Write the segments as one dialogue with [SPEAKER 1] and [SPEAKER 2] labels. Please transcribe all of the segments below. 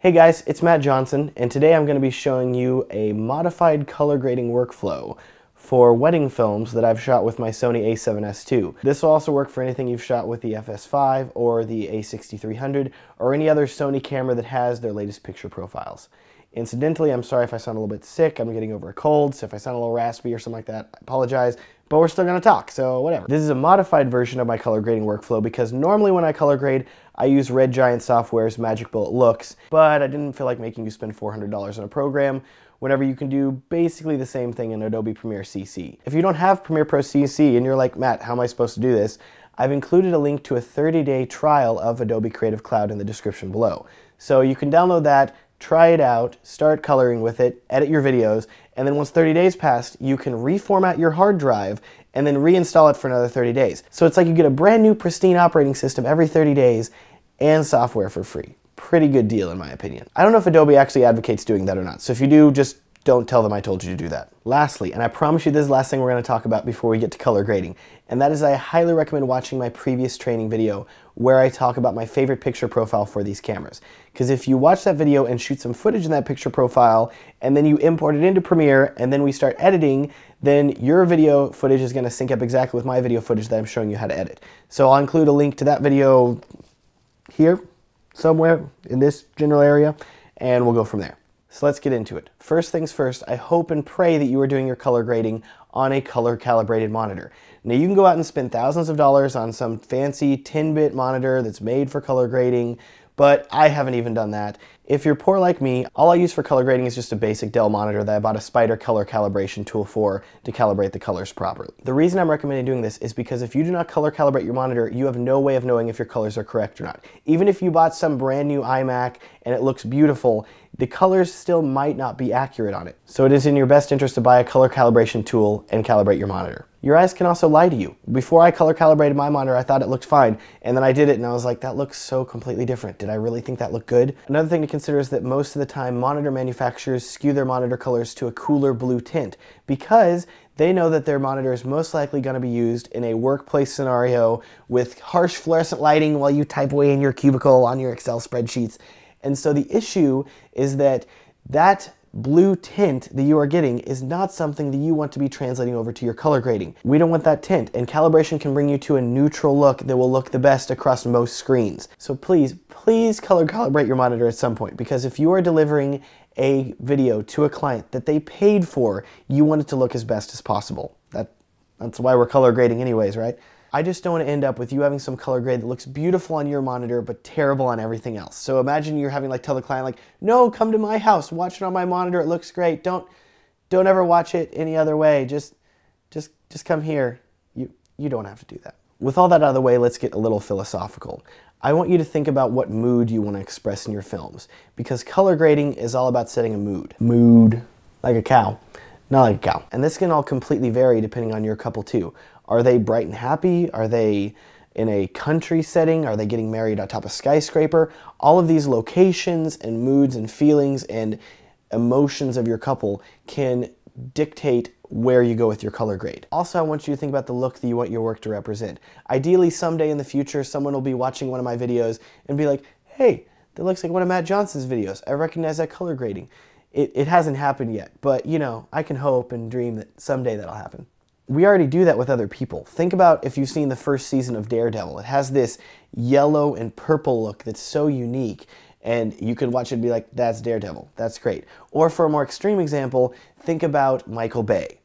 [SPEAKER 1] Hey guys, it's Matt Johnson, and today I'm going to be showing you a modified color grading workflow for wedding films that I've shot with my Sony A7S II. This will also work for anything you've shot with the FS5 or the a6300 or any other Sony camera that has their latest picture profiles. Incidentally, I'm sorry if I sound a little bit sick. I'm getting over a cold, so if I sound a little raspy or something like that, I apologize, but we're still going to talk, so whatever. This is a modified version of my color grading workflow because normally when I color grade, I use Red Giant Software's Magic Bullet looks, but I didn't feel like making you spend $400 on a program whenever you can do basically the same thing in Adobe Premiere CC. If you don't have Premiere Pro CC and you're like, Matt, how am I supposed to do this? I've included a link to a 30-day trial of Adobe Creative Cloud in the description below. So you can download that, try it out, start coloring with it, edit your videos, and then once 30 days pass, you can reformat your hard drive and then reinstall it for another 30 days. So it's like you get a brand new pristine operating system every 30 days and software for free. Pretty good deal in my opinion. I don't know if Adobe actually advocates doing that or not, so if you do, just don't tell them I told you to do that. Lastly, and I promise you this is the last thing we're going to talk about before we get to color grading, and that is I highly recommend watching my previous training video where I talk about my favorite picture profile for these cameras. Because if you watch that video and shoot some footage in that picture profile, and then you import it into Premiere, and then we start editing, then your video footage is going to sync up exactly with my video footage that I'm showing you how to edit. So I'll include a link to that video here, somewhere in this general area, and we'll go from there. So let's get into it. First things first, I hope and pray that you are doing your color grading on a color calibrated monitor. Now you can go out and spend thousands of dollars on some fancy 10-bit monitor that's made for color grading, but I haven't even done that. If you're poor like me, all I use for color grading is just a basic Dell monitor that I bought a Spider color calibration tool for to calibrate the colors properly. The reason I'm recommending doing this is because if you do not color calibrate your monitor, you have no way of knowing if your colors are correct or not. Even if you bought some brand new iMac and it looks beautiful, the colors still might not be accurate on it. So it is in your best interest to buy a color calibration tool and calibrate your monitor. Your eyes can also lie to you. Before I color calibrated my monitor, I thought it looked fine, and then I did it and I was like, that looks so completely different. Did I really think that looked good? Another thing to consider is that most of the time monitor manufacturers skew their monitor colors to a cooler blue tint because they know that their monitor is most likely going to be used in a workplace scenario with harsh fluorescent lighting while you type away in your cubicle on your Excel spreadsheets. And so the issue is that that blue tint that you are getting is not something that you want to be translating over to your color grading. We don't want that tint, and calibration can bring you to a neutral look that will look the best across most screens. So please, please color calibrate your monitor at some point, because if you are delivering a video to a client that they paid for, you want it to look as best as possible. That's why we're color grading anyways, right? I just don't want to end up with you having some color grade that looks beautiful on your monitor but terrible on everything else. So imagine you're having tell the client no, come to my house, watch it on my monitor, it looks great. Don't ever watch it any other way. Just come here. You don't have to do that. With all that out of the way, let's get a little philosophical. I want you to think about what mood you want to express in your films, because color grading is all about setting a mood. Mood, like a cow. Not like a cow. And this can all completely vary depending on your couple too. Are they bright and happy? Are they in a country setting? Are they getting married atop a skyscraper? All of these locations and moods and feelings and emotions of your couple can dictate where you go with your color grade. Also, I want you to think about the look that you want your work to represent. Ideally, someday in the future, someone will be watching one of my videos and be like, hey, that looks like one of Matt Johnson's videos. I recognize that color grading. It hasn't happened yet, but I can hope and dream that someday that'll happen. We already do that with other people. Think about if you've seen the first season of Daredevil. It has this yellow and purple look that's so unique, and you could watch it and be like, that's Daredevil, that's great. Or for a more extreme example, think about Michael Bay.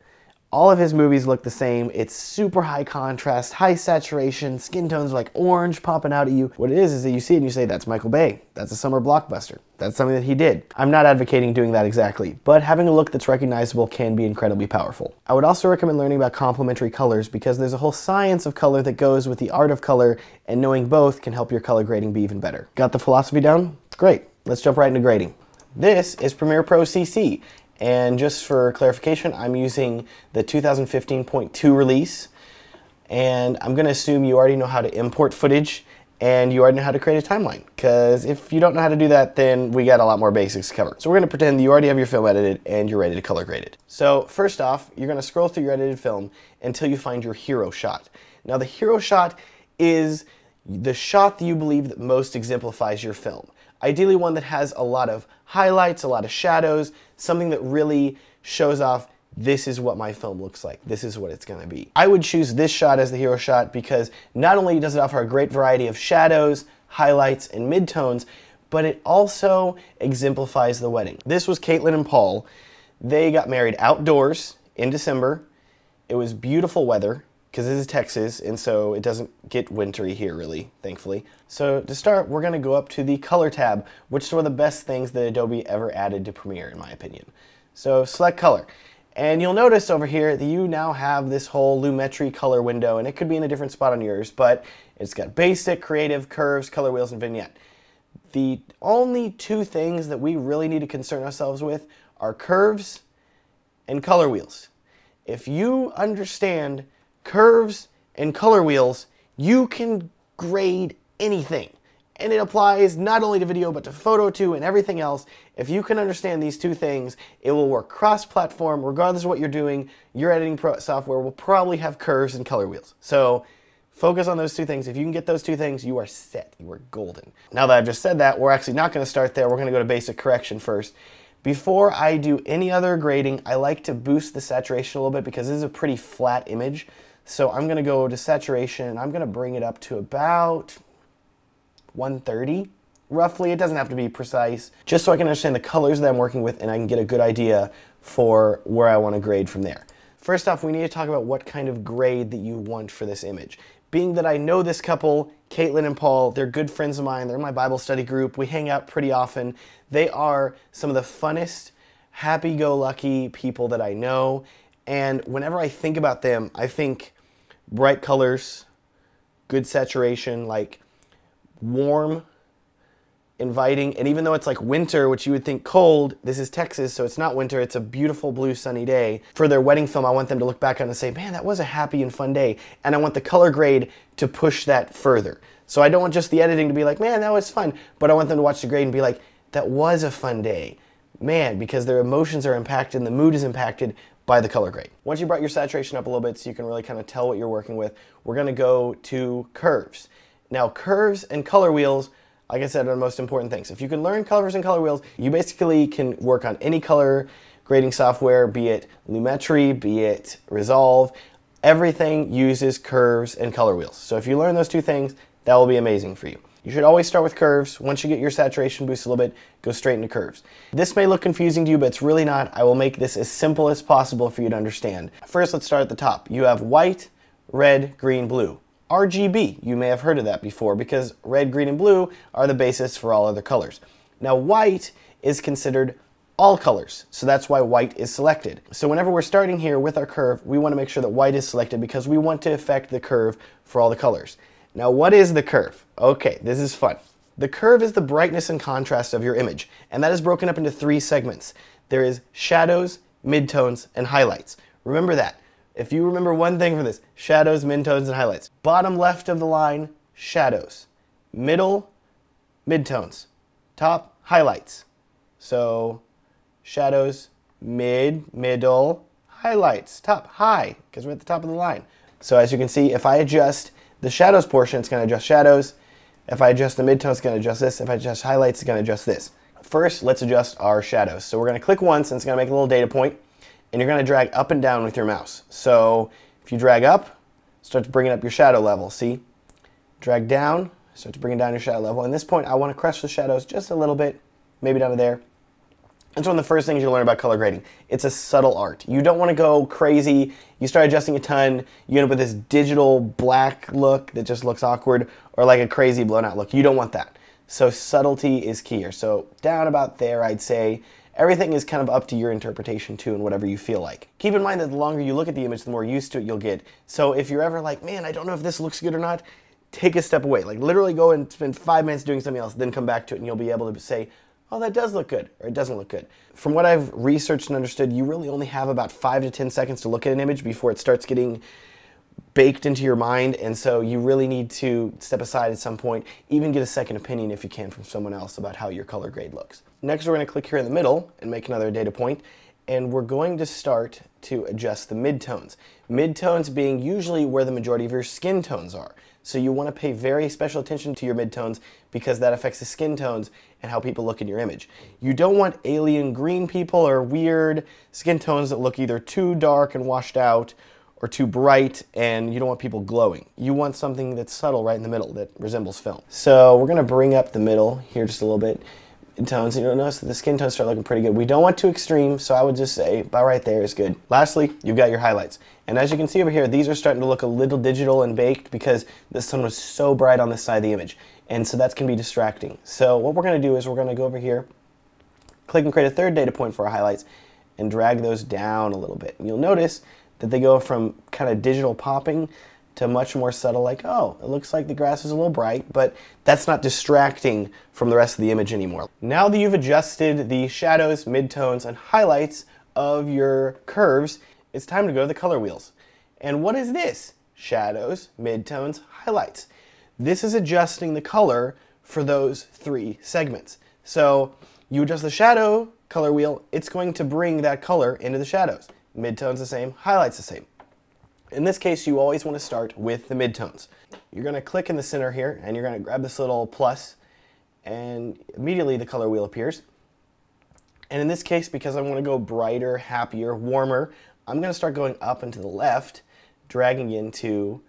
[SPEAKER 1] All of his movies look the same. It's super high contrast, high saturation, skin tones like orange popping out at you. What it is that you see it and you say, that's Michael Bay. That's a summer blockbuster. That's something that he did. I'm not advocating doing that exactly, but having a look that's recognizable can be incredibly powerful. I would also recommend learning about complementary colors because there's a whole science of color that goes with the art of color, and knowing both can help your color grading be even better. Got the philosophy down? Great. Let's jump right into grading. This is Premiere Pro CC. And just for clarification, I'm using the 2015.2 release, and I'm going to assume you already know how to import footage and you already know how to create a timeline, because if you don't know how to do that, then we got a lot more basics to cover. So we're going to pretend that you already have your film edited and you're ready to color grade it. So first off, you're going to scroll through your edited film until you find your hero shot. Now the hero shot is the shot that you believe that most exemplifies your film. Ideally one that has a lot of highlights, a lot of shadows, something that really shows off this is what my film looks like. This is what it's gonna be. I would choose this shot as the hero shot because not only does it offer a great variety of shadows, highlights, and midtones, but it also exemplifies the wedding. This was Caitlin and Paul. They got married outdoors in December. It was beautiful weather because this is Texas, and so it doesn't get wintry here really, thankfully. So to start, we're gonna go up to the color tab, which is one of the best things that Adobe ever added to Premiere, in my opinion. So select color. And you'll notice over here that you now have this whole Lumetri Color window, and it could be in a different spot on yours, but it's got basic, creative, curves, color wheels, and vignette. The only two things that we really need to concern ourselves with are curves and color wheels. If you understand curves and color wheels, you can grade anything. And it applies not only to video, but to photo too, and everything else. If you can understand these two things, it will work cross-platform. Regardless of what you're doing, your editing software will probably have curves and color wheels. So focus on those two things. If you can get those two things, you are set. You are golden. Now that I've just said that, we're actually not going to start there. We're going to go to basic correction first. Before I do any other grading, I like to boost the saturation a little bit because this is a pretty flat image. So I'm going to go to saturation, and I'm going to bring it up to about 130, roughly. It doesn't have to be precise, just so I can understand the colors that I'm working with and I can get a good idea for where I want to grade from there. First off, we need to talk about what kind of grade that you want for this image. Being that I know this couple, Caitlin and Paul, they're good friends of mine, they're in my Bible study group, we hang out pretty often. They are some of the funnest, happy-go-lucky people that I know, and whenever I think about them, I think bright colors, good saturation, like warm, inviting, and even though it's like winter, which you would think cold, this is Texas, so it's not winter, it's a beautiful blue sunny day. For their wedding film, I want them to look back on and say, man, that was a happy and fun day, and I want the color grade to push that further. So I don't want just the editing to be like, man, that was fun, but I want them to watch the grade and be like, that was a fun day. Man, because their emotions are impacted and the mood is impacted by the color grade. Once you brought your saturation up a little bit so you can really kind of tell what you're working with, we're gonna go to curves. Now, curves and color wheels, like I said, are the most important things. If you can learn colors and color wheels, you basically can work on any color grading software, be it Lumetri, be it Resolve. Everything uses curves and color wheels. So if you learn those two things, that will be amazing for you. You should always start with curves. Once you get your saturation boost a little bit, go straight into curves. This may look confusing to you, but it's really not. I will make this as simple as possible for you to understand. First, let's start at the top. You have white, red, green, blue. RGB, you may have heard of that before because red, green, and blue are the basis for all other colors. Now white is considered all colors, so that's why white is selected. So whenever we're starting here with our curve, we want to make sure that white is selected because we want to affect the curve for all the colors. Now what is the curve? Okay, this is fun. The curve is the brightness and contrast of your image, and that is broken up into three segments. There is shadows, midtones, and highlights. Remember that. If you remember one thing from this, shadows, midtones, and highlights. Bottom left of the line, shadows. Middle, midtones. Top, highlights. So, shadows, mid, middle, highlights. Top, high, because we're at the top of the line. So as you can see, if I adjust the shadows portion, it's going to adjust shadows. If I adjust the midtones, it's going to adjust this. If I adjust highlights, it's going to adjust this. First, let's adjust our shadows. So we're going to click once, and it's going to make a little data point. And you're going to drag up and down with your mouse. So if you drag up, start to bring up your shadow level. See? Drag down, start to bring down your shadow level. And at this point, I want to crush the shadows just a little bit, maybe down to there. That's one of the first things you'll learn about color grading. It's a subtle art. You don't want to go crazy. You start adjusting a ton, you end up with this digital black look that just looks awkward, or like a crazy blown out look. You don't want that. So subtlety is key here. So down about there, I'd say. Everything is kind of up to your interpretation too and whatever you feel like. Keep in mind that the longer you look at the image, the more used to it you'll get. So if you're ever like, man, I don't know if this looks good or not, take a step away. Like literally go and spend 5 minutes doing something else, then come back to it and you'll be able to say, oh, that does look good, or it doesn't look good. From what I've researched and understood, you really only have about 5 to 10 seconds to look at an image before it starts getting baked into your mind, and so you really need to step aside at some point, even get a second opinion if you can from someone else about how your color grade looks. Next, we're going to click here in the middle and make another data point, and we're going to start to adjust the midtones. Midtones being usually where the majority of your skin tones are. So you want to pay very special attention to your midtones because that affects the skin tones and how people look in your image. You don't want alien green people or weird skin tones that look either too dark and washed out or too bright, and you don't want people glowing. You want something that's subtle right in the middle that resembles film. So we're going to bring up the middle here just a little bit. Tones, and you'll notice that the skin tones start looking pretty good. We don't want too extreme, so I would just say about right there is good. Lastly, you've got your highlights. And as you can see over here, these are starting to look a little digital and baked because the sun was so bright on this side of the image. And so that can be distracting. So what we're going to do is we're going to go over here, click and create a third data point for our highlights, and drag those down a little bit. And you'll notice that they go from kind of digital popping to much more subtle, like, oh, it looks like the grass is a little bright, but that's not distracting from the rest of the image anymore. Now that you've adjusted the shadows, midtones, and highlights of your curves, it's time to go to the color wheels. And what is this? Shadows, midtones, highlights. This is adjusting the color for those three segments. So you adjust the shadow color wheel, it's going to bring that color into the shadows. Midtones the same, highlights the same. In this case, you always want to start with the midtones. You're going to click in the center here, and you're going to grab this little plus, and immediately the color wheel appears. And in this case, because I want to go brighter, happier, warmer, I'm going to start going up and to the left, dragging into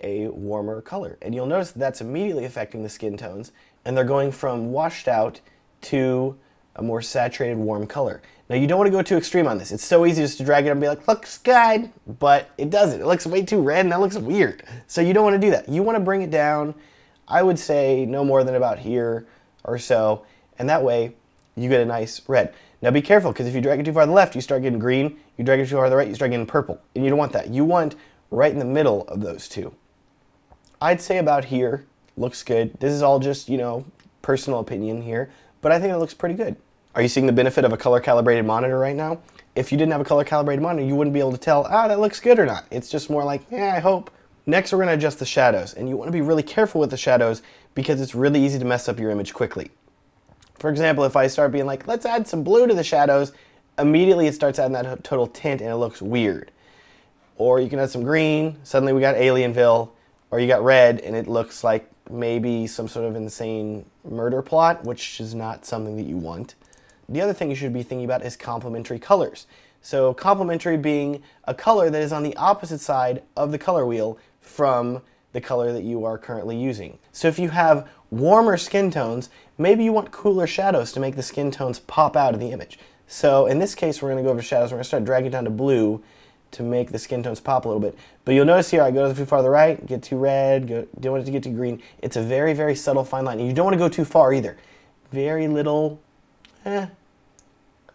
[SPEAKER 1] a warmer color. And you'll notice that's immediately affecting the skin tones, and they're going from washed out to a more saturated, warm color. Now you don't want to go too extreme on this. It's so easy just to drag it up and be like, looks good, but it doesn't. It looks way too red and that looks weird. So you don't want to do that. You want to bring it down, I would say no more than about here or so, and that way you get a nice red. Now be careful, because if you drag it too far to the left, you start getting green. You drag it too far to the right, you start getting purple. And you don't want that. You want right in the middle of those two. I'd say about here, looks good. This is all just, you know, personal opinion here, but I think it looks pretty good. Are you seeing the benefit of a color calibrated monitor right now? If you didn't have a color calibrated monitor, you wouldn't be able to tell, ah, that looks good or not. It's just more like, yeah, I hope. Next, we're going to adjust the shadows, and you want to be really careful with the shadows because it's really easy to mess up your image quickly. For example, if I start being like, let's add some blue to the shadows, immediately it starts adding that total tint and it looks weird. Or you can add some green, suddenly we got Alienville, or you got red and it looks like maybe some sort of insane murder plot, which is not something that you want. The other thing you should be thinking about is complementary colors. So complementary being a color that is on the opposite side of the color wheel from the color that you are currently using. So if you have warmer skin tones, maybe you want cooler shadows to make the skin tones pop out of the image. So in this case, we're going to go over shadows. We're going to start dragging down to blue to make the skin tones pop a little bit. But you'll notice here, I go too far to the right, get too red, don't want it to get too green. It's a very, very subtle fine line. And you don't want to go too far either. Very little,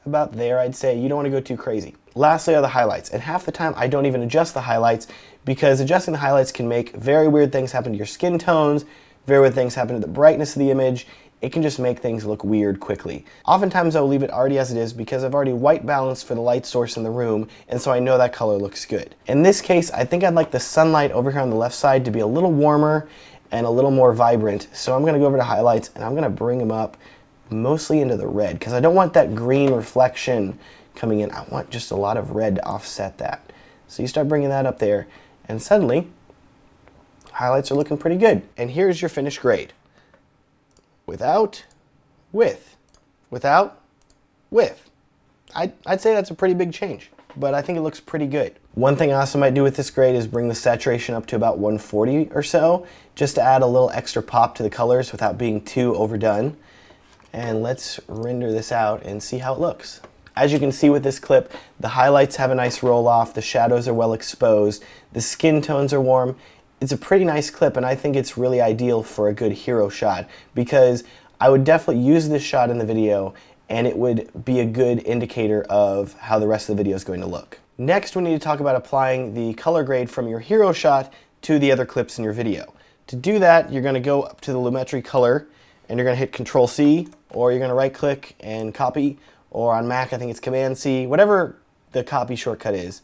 [SPEAKER 1] about there, I'd say. You don't want to go too crazy. Lastly are the highlights. And half the time, I don't even adjust the highlights because adjusting the highlights can make very weird things happen to your skin tones, very weird things happen to the brightness of the image. It can just make things look weird quickly. Oftentimes I'll leave it already as it is because I've already white balanced for the light source in the room, and so I know that color looks good. In this case, I think I'd like the sunlight over here on the left side to be a little warmer and a little more vibrant. So I'm going to go over to highlights and I'm going to bring them up mostly into the red because I don't want that green reflection coming in. I want just a lot of red to offset that. So you start bringing that up there and suddenly highlights are looking pretty good. And here's your finished grade. Without, with, without, with. I'd say that's a pretty big change, but I think it looks pretty good. One thing I also might do with this grade is bring the saturation up to about 140 or so, just to add a little extra pop to the colors without being too overdone. And let's render this out and see how it looks. As you can see with this clip, the highlights have a nice roll off, the shadows are well exposed, the skin tones are warm. It's a pretty nice clip, and I think it's really ideal for a good hero shot because I would definitely use this shot in the video and it would be a good indicator of how the rest of the video is going to look. Next, we need to talk about applying the color grade from your hero shot to the other clips in your video. To do that, you're going to go up to the Lumetri Color and you're going to hit Control-C, or you're going to right-click and copy, or on Mac I think it's Command-C, whatever the copy shortcut is.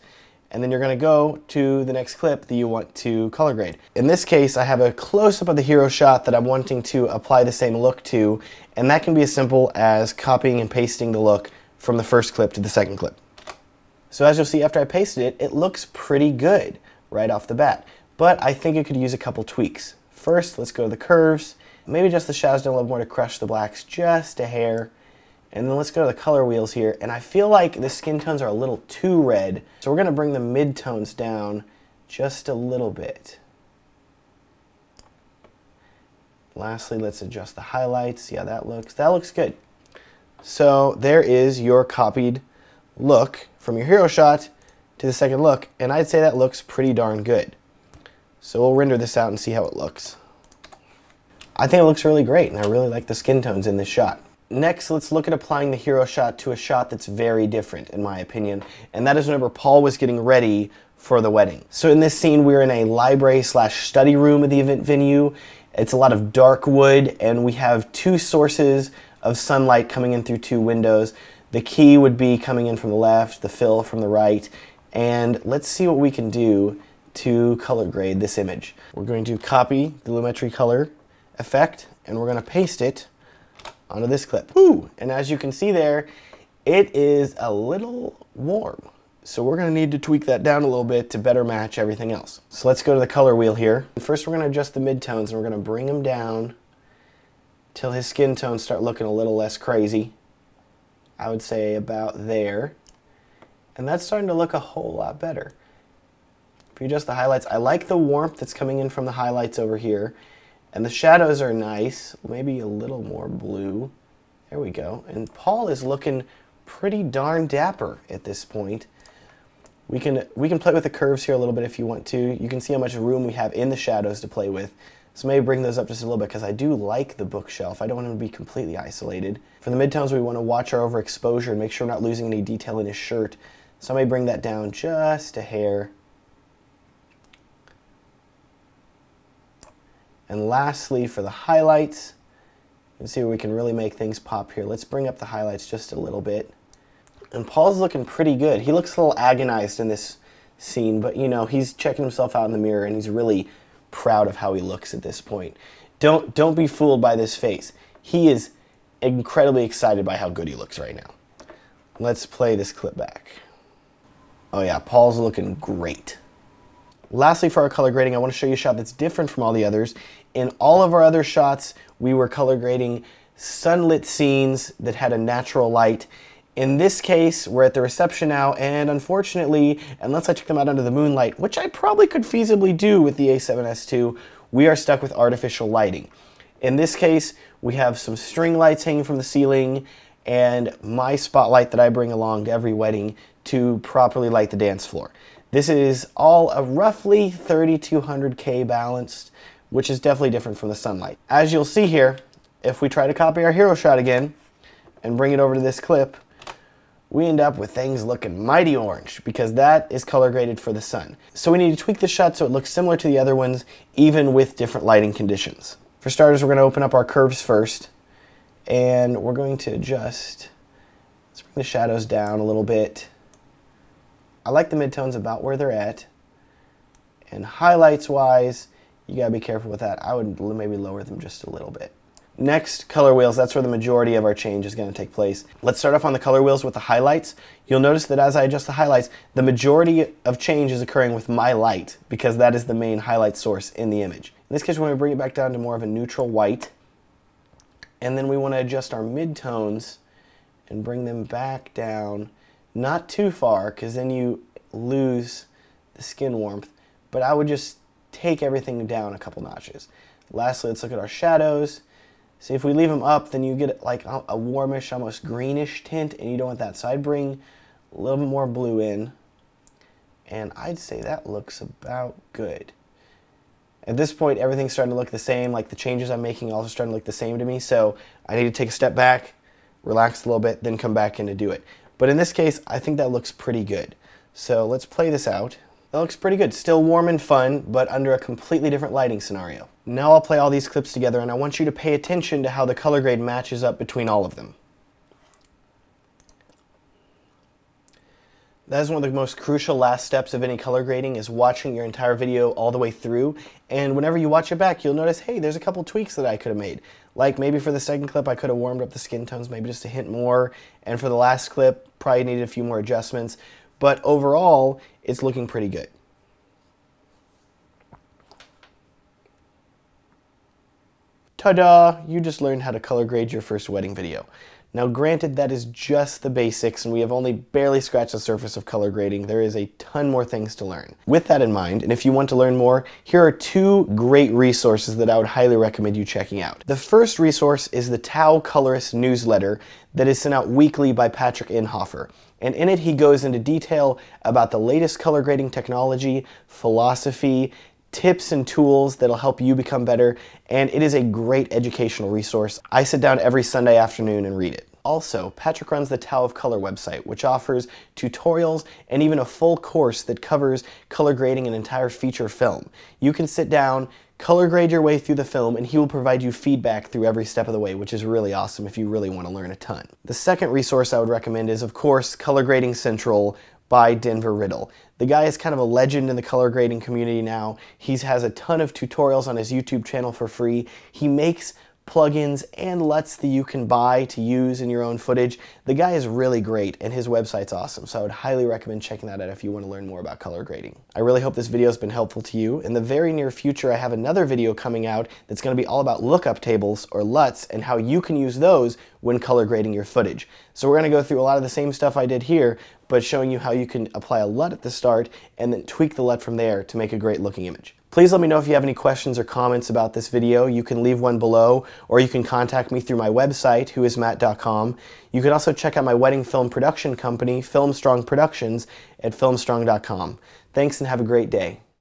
[SPEAKER 1] And then you're going to go to the next clip that you want to color grade. In this case, I have a close-up of the hero shot that I'm wanting to apply the same look to, and that can be as simple as copying and pasting the look from the first clip to the second clip. So as you'll see, after I pasted it, it looks pretty good right off the bat. But I think it could use a couple tweaks. First, let's go to the curves. Maybe just the shadows down a little more to crush the blacks just a hair. And then let's go to the color wheels here. And I feel like the skin tones are a little too red. So we're going to bring the mid-tones down just a little bit. Lastly, let's adjust the highlights. See how that looks. That looks good. So there is your copied look from your hero shot to the second look, and I'd say that looks pretty darn good. So we'll render this out and see how it looks. I think it looks really great, and I really like the skin tones in this shot. Next, let's look at applying the hero shot to a shot that's very different, in my opinion, and that is whenever Paul was getting ready for the wedding. So in this scene, we're in a library/study room of the event venue. It's a lot of dark wood, and we have two sources of sunlight coming in through two windows. The key would be coming in from the left, the fill from the right, and let's see what we can do to color grade this image. We're going to copy the Lumetri Color effect, and we're going to paste it onto this clip. Ooh, and as you can see there, it is a little warm. So we're going to need to tweak that down a little bit to better match everything else. So let's go to the color wheel here. First, we're going to adjust the midtones, and we're going to bring them down till his skin tones start looking a little less crazy. I would say about there. And that's starting to look a whole lot better. If you adjust the highlights, I like the warmth that's coming in from the highlights over here. And the shadows are nice, maybe a little more blue. There we go. And Paul is looking pretty darn dapper at this point. We can play with the curves here a little bit if you want to. You can see how much room we have in the shadows to play with. So maybe bring those up just a little bit because I do like the bookshelf. I don't want him to be completely isolated. For the midtones, we want to watch our overexposure and make sure we're not losing any detail in his shirt. So I may bring that down just a hair. And lastly, for the highlights, you can see where we can really make things pop here. Let's bring up the highlights just a little bit. And Paul's looking pretty good. He looks a little agonized in this scene, but you know, he's checking himself out in the mirror and he's really proud of how he looks at this point. Don't be fooled by this face. He is incredibly excited by how good he looks right now. Let's play this clip back. Oh yeah, Paul's looking great. Lastly, for our color grading, I want to show you a shot that's different from all the others. In all of our other shots, we were color grading sunlit scenes that had a natural light. In this case, we're at the reception now, and unfortunately, unless I took them out under the moonlight, which I probably could feasibly do with the A7S II, we are stuck with artificial lighting. In this case, we have some string lights hanging from the ceiling, and my spotlight that I bring along to every wedding to properly light the dance floor. This is all a roughly 3200K balanced, which is definitely different from the sunlight. As you'll see here, if we try to copy our hero shot again and bring it over to this clip, we end up with things looking mighty orange because that is color graded for the sun. So we need to tweak the shot so it looks similar to the other ones, even with different lighting conditions. For starters, we're going to open up our curves first, and we're going to adjust. Let's bring the shadows down a little bit. I like the midtones about where they're at. And highlights wise, you gotta be careful with that. I would maybe lower them just a little bit. Next, color wheels. That's where the majority of our change is gonna take place. Let's start off on the color wheels with the highlights. You'll notice that as I adjust the highlights, the majority of change is occurring with my light because that is the main highlight source in the image. In this case, we're gonna bring it back down to more of a neutral white. And then we wanna adjust our midtones and bring them back down. Not too far, because then you lose the skin warmth, but I would just take everything down a couple notches. Lastly, let's look at our shadows. See, if we leave them up, then you get like a warmish, almost greenish tint, and you don't want that. So I'd bring a little bit more blue in, and I'd say that looks about good. At this point, everything's starting to look the same, like the changes I'm making are also starting to look the same to me, so I need to take a step back, relax a little bit, then come back in to do it. But in this case, I think that looks pretty good. So let's play this out. That looks pretty good. Still warm and fun, but under a completely different lighting scenario. Now I'll play all these clips together, and I want you to pay attention to how the color grade matches up between all of them. That is one of the most crucial last steps of any color grading, is watching your entire video all the way through. And whenever you watch it back, you'll notice, hey, there's a couple tweaks that I could have made. Like maybe for the second clip, I could have warmed up the skin tones maybe just a hint more. And for the last clip, probably needed a few more adjustments. But overall, it's looking pretty good. Ta-da! You just learned how to color grade your first wedding video. Now granted, that is just the basics and we have only barely scratched the surface of color grading. There is a ton more things to learn. With that in mind, and if you want to learn more, here are two great resources that I would highly recommend you checking out. The first resource is the Tao Colorist newsletter that is sent out weekly by Patrick Inhofer. And in it, he goes into detail about the latest color grading technology, philosophy, tips and tools that'll help you become better, and it is a great educational resource. I sit down every Sunday afternoon and read it. Also, Patrick runs the Tao of Color website, which offers tutorials and even a full course that covers color grading an entire feature film. You can sit down, color grade your way through the film, and he will provide you feedback through every step of the way, which is really awesome if you really want to learn a ton. The second resource I would recommend is, of course, Color Grading Central by Denver Riddle. The guy is kind of a legend in the color grading community now. He has a ton of tutorials on his YouTube channel for free. He makes plugins and LUTs that you can buy to use in your own footage. The guy is really great and his website's awesome, so I would highly recommend checking that out if you want to learn more about color grading. I really hope this video has been helpful to you. In the very near future, I have another video coming out that's going to be all about lookup tables, or LUTs, and how you can use those when color grading your footage. So we're going to go through a lot of the same stuff I did here, but showing you how you can apply a LUT at the start and then tweak the LUT from there to make a great looking image. Please let me know if you have any questions or comments about this video. You can leave one below, or you can contact me through my website, WhoisMatt.com. You can also check out my wedding film production company, Filmstrong Productions, at filmstrong.com. Thanks and have a great day.